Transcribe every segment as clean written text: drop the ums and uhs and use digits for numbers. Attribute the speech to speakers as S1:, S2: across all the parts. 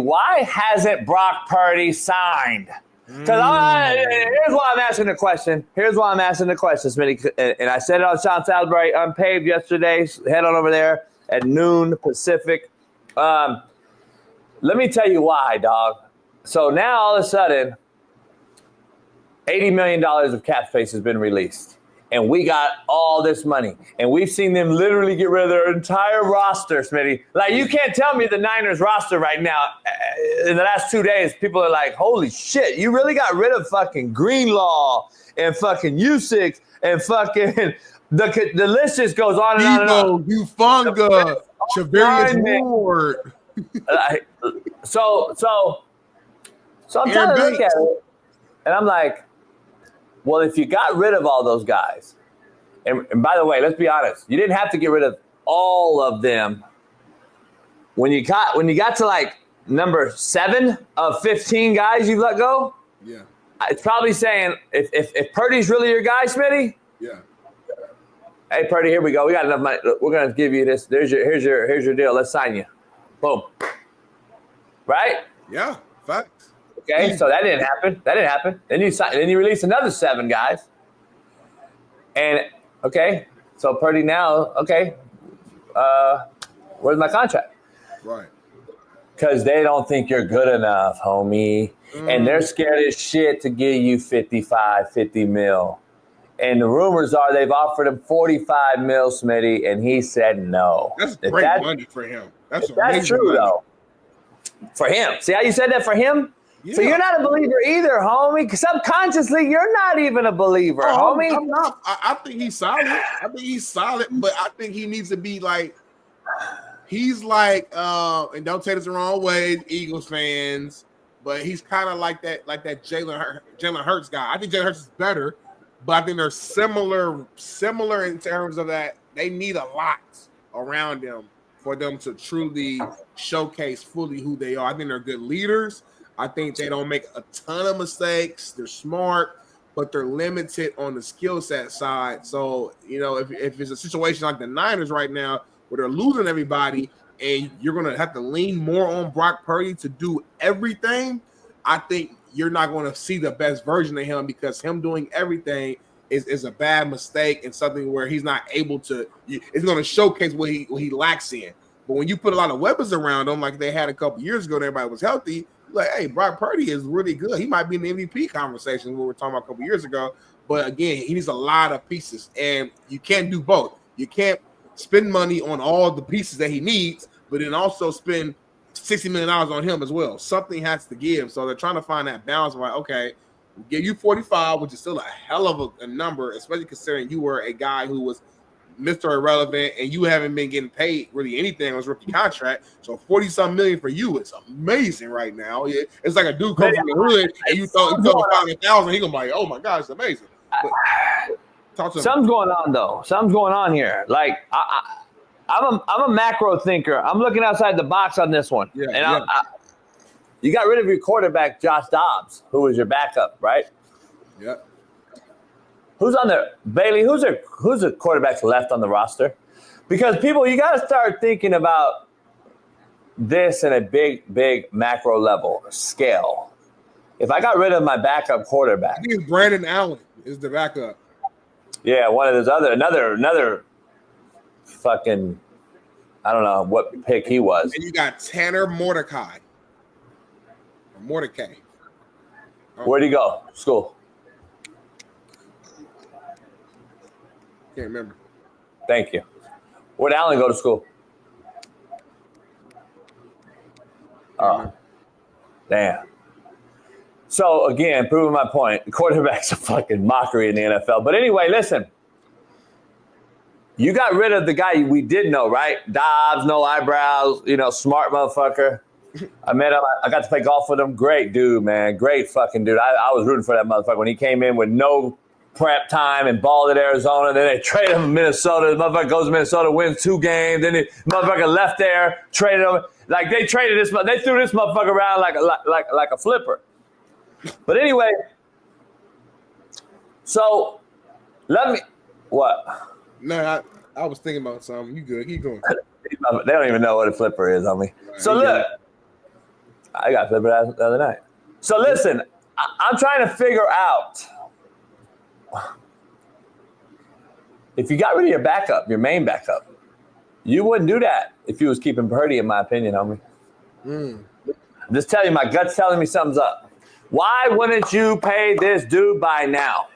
S1: why hasn't Brock Purdy signed? Because here's why I'm asking the question. Smitty. And I said it on Shaun Salisbury Unpaved yesterday. Head on over there at noon Pacific. Let me tell you why, dog. So now all of a sudden, $80 million of cap space has been released. And we got all this money. And we've seen them literally get rid of their entire roster, Smitty. Like, you can't tell me the Niners roster right now, in the last 2 days, people are like, holy shit, you really got rid of fucking Greenlaw and fucking Usyk and fucking the list just goes on and on and on.
S2: Ufunga, Chavarius Ward.
S1: So I'm trying to look at it, and I'm like, well, if you got rid of all those guys, and by the way, let's be honest, you didn't have to get rid of all of them. When you got to like number 7 of 15 guys you let go,
S2: yeah,
S1: it's probably saying if Purdy's really your guy, Smitty,
S2: yeah.
S1: Hey Purdy, here we go. We got enough money. We're gonna give you this. Here's your deal. Let's sign you. Boom. Right?
S2: Yeah. Facts.
S1: Okay, so that didn't happen. Then you release another 7 guys. And okay, so Purdy now, okay, where's my contract?
S2: Right.
S1: Because they don't think you're good enough, homie. And they're scared as shit to give you 50 mil. And the rumors are they've offered him 45 mil, Smitty, and he said no.
S2: That's great money for him. That's
S1: true,
S2: money.
S1: though. For him. See how you said that for him? Yeah. So you're not a believer either, homie. Subconsciously, you're not even a believer, homie.
S2: I'm not. I think he's solid. But I think he needs to be like, he's like, and don't take this the wrong way, Eagles fans, but he's kind of like that Jalen Hurts guy. I think Jalen Hurts is better, but I think they're similar in terms of that they need a lot around them for them to truly showcase fully who they are. I think they're good leaders. I think they don't make a ton of mistakes. They're smart, but they're limited on the skill set side. So, if it's a situation like the Niners right now where they're losing everybody and you're going to have to lean more on Brock Purdy to do everything, I think you're not going to see the best version of him because him doing everything is a bad mistake and something where he's not able to – it's going to showcase what he lacks in. But when you put a lot of weapons around him like they had a couple years ago and everybody was healthy – like, hey, Brock Purdy is really good. He might be in the MVP conversation we were talking about a couple years ago. But again, he needs a lot of pieces, and you can't do both. You can't spend money on all the pieces that he needs, but then also spend $60 million on him as well. Something has to give. So they're trying to find that balance. Like, okay, we'll give you 45, which is still a hell of a number, especially considering you were a guy who was Mr. Irrelevant, and you haven't been getting paid really anything on his rookie contract. So 40-some million for you is amazing right now. It's like a dude comes from the hood and you throw 500,000, he gonna be like, oh my God, it's amazing. But talk to
S1: Something's going on though. Something's going on here. Like I'm a macro thinker. I'm looking outside the box on this one. Yeah, and you got rid of your quarterback, Josh Dobbs, who was your backup, right?
S2: Yep.
S1: Who's on there? Bailey, who's the quarterbacks left on the roster? Because people, you got to start thinking about this in a big macro level, scale. If I got rid of my backup quarterback.
S2: I think it's Brandon Allen is the backup.
S1: Yeah, one of those another fucking, I don't know what pick he was.
S2: And you got Tanner Mordecai. Mordecai.
S1: Oh. Where'd he go? School.
S2: Can't remember.
S1: Thank you. Where'd Allen go to school? Oh, damn. So, again, proving my point, quarterback's a fucking mockery in the NFL. But anyway, listen. You got rid of the guy we did know, right? Dobbs, no eyebrows, smart motherfucker. I met him. I got to play golf with him. Great dude, man. Great fucking dude. I was rooting for that motherfucker when he came in with no prep time and balled at Arizona. Then they traded him to Minnesota. The motherfucker goes to Minnesota, wins 2 games. Then the motherfucker left there, traded him. Like they traded this. They threw this motherfucker around like a flipper. But anyway, so let me what?
S2: No, I was thinking about something. You good? Keep going.
S1: They don't even know what a flipper is, homie. So look, I got flipped the other night. So listen, I'm trying to figure out if you got rid of your backup, your main backup, you wouldn't do that if you was keeping Purdy, in my opinion, homie. I'm just telling you, my gut's telling me something's up. Why wouldn't you pay this dude by now?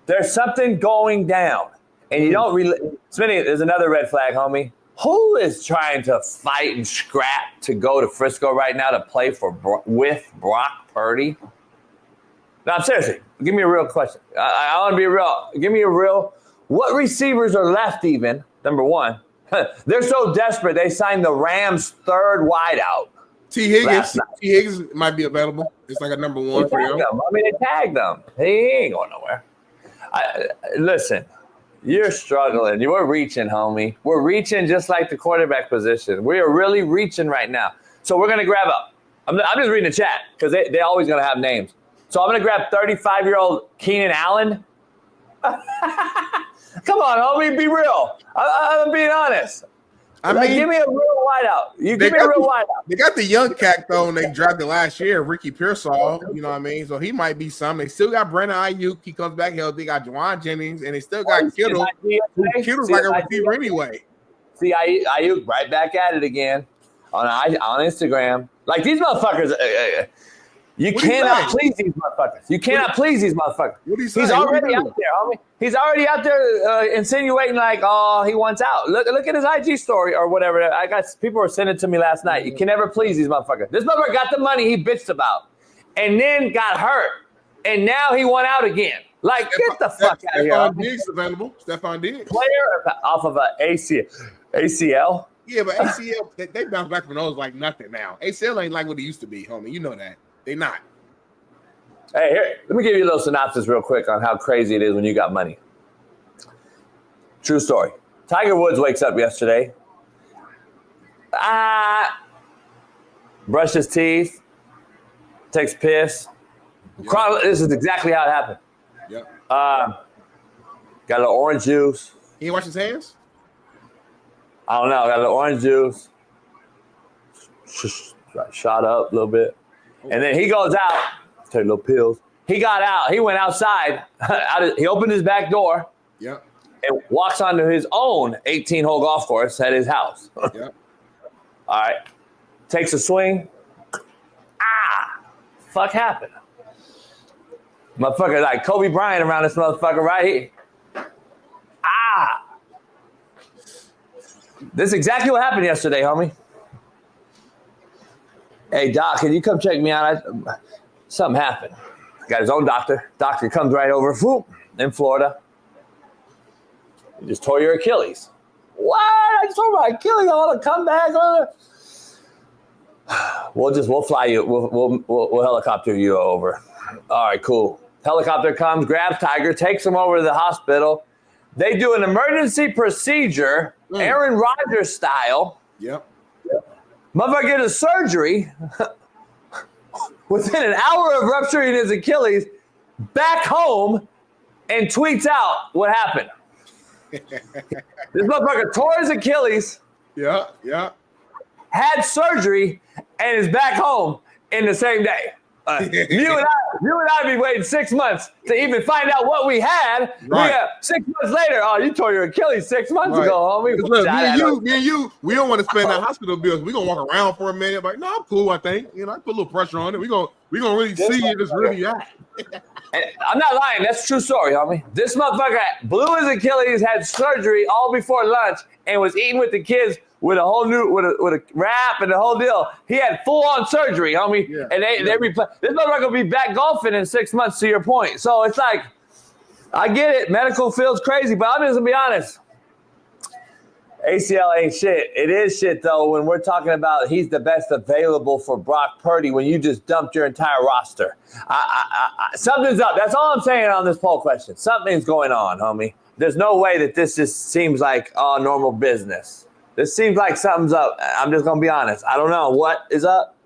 S1: There's something going down. And you don't really... Smitty, there's another red flag, homie. Who is trying to fight and scrap to go to Frisco right now to play with Brock Purdy? No, seriously, give me a real question. I want to be real. Give me a real... What receivers are left even, number one? They're so desperate, they signed the Rams' third wideout.
S2: T. Higgins might be available. It's like a number one for them.
S1: They tagged them. He ain't going nowhere. Listen, you're struggling. We're reaching, homie. We're reaching just like the quarterback position. We are really reaching right now. So we're going to grab up. I'm just reading the chat because they always going to have names. So I'm going to grab 35-year-old Keenan Allen. Come on, homie, be real. I'm being honest. I mean, give me a real wideout. Give me a real wideout.
S2: They got the young cat though, and they drafted last year, Ricky Pearsall. You know what I mean? So he might be something. They still got Brandon Ayuk. He comes back healthy. They got Juwan Jennings, and they still got Kittle. Kittle's like a receiver anyway.
S1: See, Ayuk right back at it again on Instagram. Like these motherfuckers. You cannot please these motherfuckers. You cannot please these motherfuckers. He's already out there, homie. He's already out there insinuating like, oh, he wants out. Look at his IG story or whatever. I got people were sending it to me last night. You can never please these motherfuckers. This motherfucker got the money he bitched about and then got hurt. And now he went out again. Like, get the fuck out of here.
S2: Stephon Diggs available. Stephon Diggs.
S1: Player off of a ACL.
S2: Yeah, but ACL, they bounce back from those like nothing now. ACL ain't like what it used to be, homie. You know that. They not.
S1: Hey, here, let me give you a little synopsis real quick on how crazy it is when you got money. True story. Tiger Woods wakes up yesterday. Brushed his teeth. Takes piss. Yep. This is exactly how it happened.
S2: Yep.
S1: Got a little orange juice.
S2: He ain't wash his hands?
S1: I don't know. Got a little orange juice. Shot up a little bit. And then he goes out. Take little pills. He got out. He went outside. He opened his back door.
S2: Yep.
S1: And walks onto his own 18-hole golf course at his house.
S2: Yep.
S1: All right. Takes a swing. Fuck happened. Motherfucker like Kobe Bryant around this motherfucker right here. This is exactly what happened yesterday, homie. Hey, Doc, can you come check me out? Something happened. Got his own doctor. Doctor comes right over, in Florida. You just tore your Achilles. What? I just tore my Achilles. I want to come back. We'll fly you. We'll helicopter you over. All right, cool. Helicopter comes, grabs Tiger, takes him over to the hospital. They do an emergency procedure, Aaron Rodgers style.
S2: Yep.
S1: Motherfucker gets a surgery within an hour of rupturing his Achilles, back home, and tweets out what happened. This motherfucker tore his Achilles.
S2: Yeah.
S1: Had surgery, and is back home in the same day. You and I be waiting 6 months to even find out what we had.
S2: Right.
S1: We have 6 months later. Oh, you tore your Achilles 6 months ago, homie.
S2: Look, me and you, we don't want to spend the hospital bills. We're gonna walk around for a minute, like, no, I'm cool, I think. You know, I put a little pressure on it. We're gonna really see if it's really at.
S1: And I'm not lying, that's a true story, homie. This motherfucker blew his Achilles, had surgery all before lunch, and was eating with the kids with a whole new with a wrap and the whole deal. He had full on surgery, homie. Yeah. And they replay. This motherfucker will be back golfing in 6 months. To your point, so it's like, I get it. Medical feels crazy, but I'm just gonna be honest. ACL ain't shit. It is shit though when we're talking about he's the best available for Brock Purdy when you just dumped your entire roster. Something's up. That's all I'm saying on this poll question. Something's going on, homie. There's no way that this just seems like normal business. This seems like something's up. I'm just going to be honest. I don't know what is up,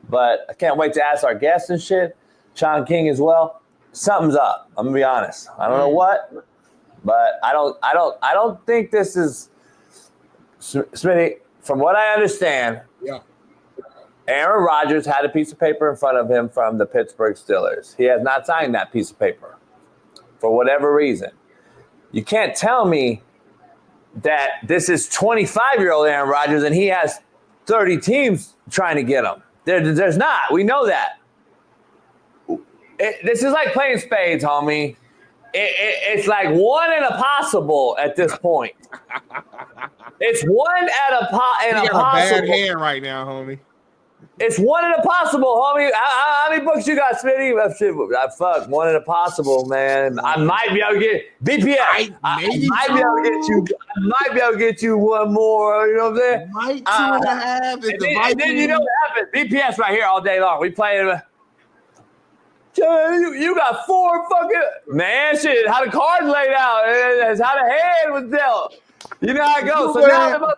S1: but I can't wait to ask our guests and shit. Shaun King as well. Something's up. I'm going to be honest. I don't know what, but I don't think this is Smitty, from what I understand.
S2: Yeah.
S1: Aaron Rodgers had a piece of paper in front of him from the Pittsburgh Steelers. He has not signed that piece of paper for whatever reason. You can't tell me that this is 25-year-old Aaron Rodgers and he has 30 teams trying to get him. There's not. We know that. This is like playing spades, homie. It's like one in a possible at this point. It's one at a possible.
S2: You got a bad hand right now, homie.
S1: It's one in a possible, homie. How many books you got, Smitty? Fuck, one in a possible, man. I might be able to get BPS. I might be able to get you one more. You know what I'm saying?
S2: Might 2.5.
S1: And then you know what happens? BPS right here all day long. We playing. You got 4 fucking man shit. How the cards laid out. It's how the hand was dealt. You know how it goes. So now we got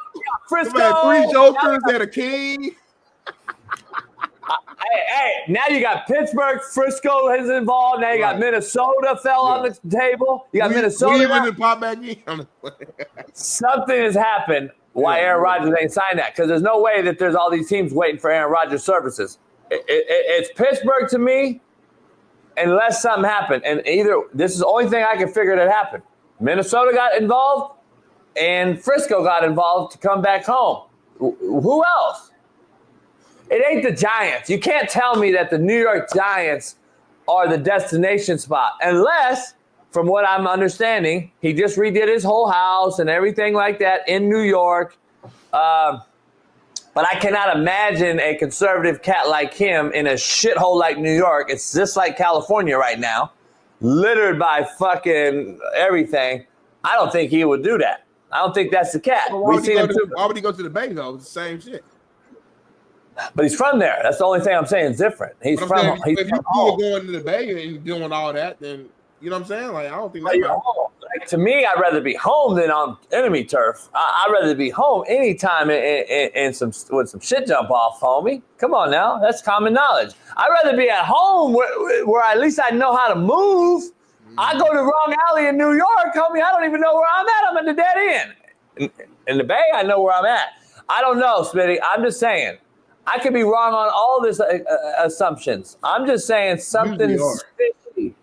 S1: Frisco.
S2: 3 jokers and a king.
S1: Hey, now you got Pittsburgh, Frisco is involved. Now you got Minnesota fell on the table. You got Minnesota.
S2: We pop back in.
S1: Something has happened why Aaron Rodgers ain't signed that, because there's no way that there's all these teams waiting for Aaron Rodgers' services. It's Pittsburgh to me, unless something happened. And either this is the only thing I can figure that happened. Minnesota got involved and Frisco got involved to come back home. Who else? It ain't the Giants. You can't tell me that the New York Giants are the destination spot unless, from what I'm understanding, he just redid his whole house and everything like that in New York. But I cannot imagine a conservative cat like him in a shithole like New York. It's just like California right now, littered by fucking everything. I don't think he would do that. I don't think that's the cat.
S2: Well, why would he go to the Bay, though? It's the same shit.
S1: But he's from there. That's the only thing I'm saying is different. He's from home.
S2: If you cool going to the Bay and doing all that, then you know what I'm saying? Like, I don't think that's
S1: like, to me, I'd rather be home than on enemy turf. I'd rather be home anytime in some with some shit jump off, homie. Come on now. That's common knowledge. I'd rather be at home where at least I know how to move. I go to the wrong alley in New York, homie. I don't even know where I'm at. I'm at the dead end. In the Bay, I know where I'm at. I don't know, Smitty. I'm just saying. I could be wrong on all this assumptions. I'm just saying something's fishy.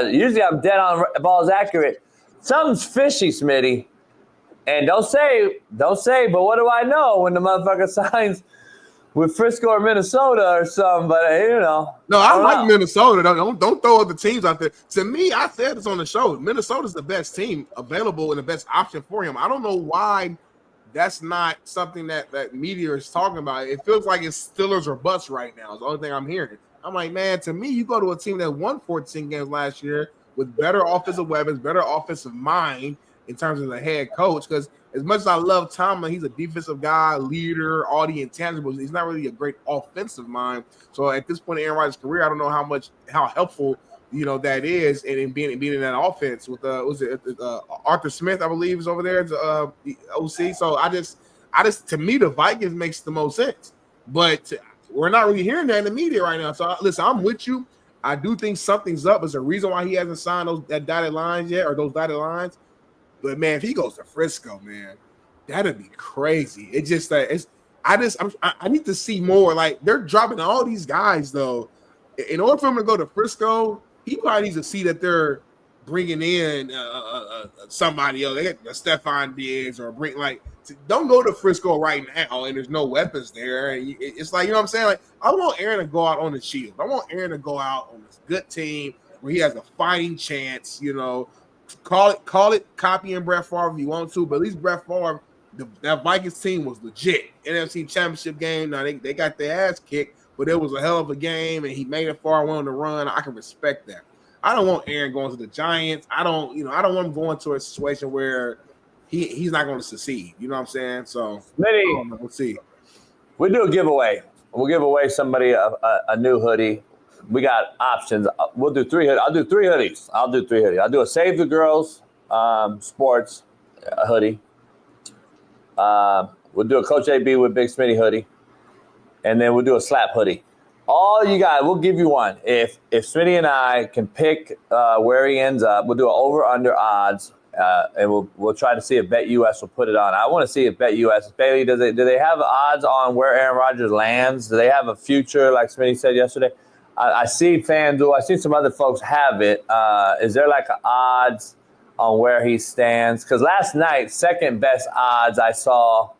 S1: Usually I'm dead on balls accurate. Something's fishy, Smitty. And don't say, but what do I know when the motherfucker signs with Frisco or Minnesota or something? But, you know.
S2: No, I like Minnesota. Don't throw other teams out there. To me, I said this on the show. Minnesota's the best team available and the best option for him. I don't know why that's not something that media is talking about. It feels like it's Steelers or bust right now. It's the only thing I'm hearing. I'm like, man, to me, you go to a team that won 14 games last year with better offensive weapons, better offensive mind in terms of the head coach. Because as much as I love Tomlin, he's a defensive guy, leader, all the intangibles. He's not really a great offensive mind. So at this point in Aaron Rodgers' career, I don't know how helpful that is, and in being in that offense with Arthur Smith, I believe, is over there, the OC. So I just to me, the Vikings makes the most sense, but we're not really hearing that in the media right now. So listen, I'm with you. I do think something's up. There's a reason why he hasn't signed those dotted lines yet, or those dotted lines. But man, if he goes to Frisco, man, that'd be crazy. It's just that I need to see more. Like, they're dropping all these guys though. In order for him to go to Frisco, he probably needs to see that they're bringing in somebody else. They get Stephon Diggs or don't go to Frisco right now and there's no weapons there. It's like, you know what I'm saying? Like, I want Aaron to go out on the shield. I want Aaron to go out on this good team where he has a fighting chance. Call it copying Brett Favre if you want to, but at least Brett Favre, that Vikings team was legit. NFC Championship game. Now they got their ass kicked, but it was a hell of a game, and he made it far, went on the run. I can respect that. I don't want Aaron going to the Giants. I don't want him going to a situation where he's not going to succeed. You know what I'm saying? So we'll see.
S1: We'll do a giveaway. We'll give away somebody a new hoodie. We got options. We'll do 3 hoodies. I'll do 3 hoodies. I'll do a Save the Girls sports hoodie. We'll do a Coach AB with Big Smitty hoodie. And then we'll do a slap hoodie. All you guys, we'll give you one. If Smitty and I can pick where he ends up, we'll do an over-under odds and we'll try to see if BetUS will put it on. I want to see if BetUS, Bailey, do they have odds on where Aaron Rodgers lands? Do they have a future, like Smitty said yesterday? I see FanDuel. I see some other folks have it. Is there like odds on where he stands? Because last night, second best odds I saw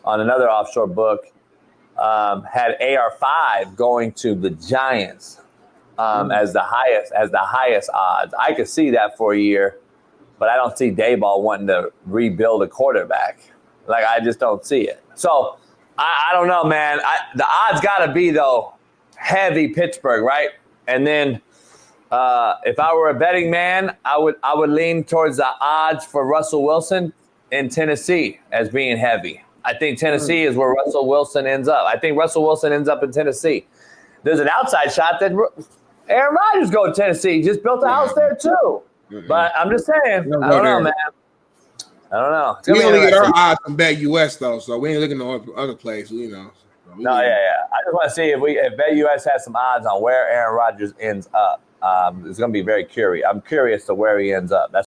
S1: on another offshore book had AR5 going to the Giants as the highest odds. I could see that for a year, but I don't see Dayball wanting to rebuild a quarterback. Like, I just don't see it. So I don't know, man. The odds got to be, though, heavy Pittsburgh, right? And then if I were a betting man, I would lean towards the odds for Russell Wilson in Tennessee as being heavy. I think Tennessee is where Russell Wilson ends up. I think Russell Wilson ends up in Tennessee. There's an outside shot that Aaron Rodgers go to Tennessee. He just built a house there too. But I'm just saying, I don't know, man. I don't know.
S2: We only get our odds from BetUS though, so we ain't looking at other places, you know.
S1: No, yeah. I just want to see if BetUS has some odds on where Aaron Rodgers ends up. It's going to be very curious. I'm curious to where he ends up. That's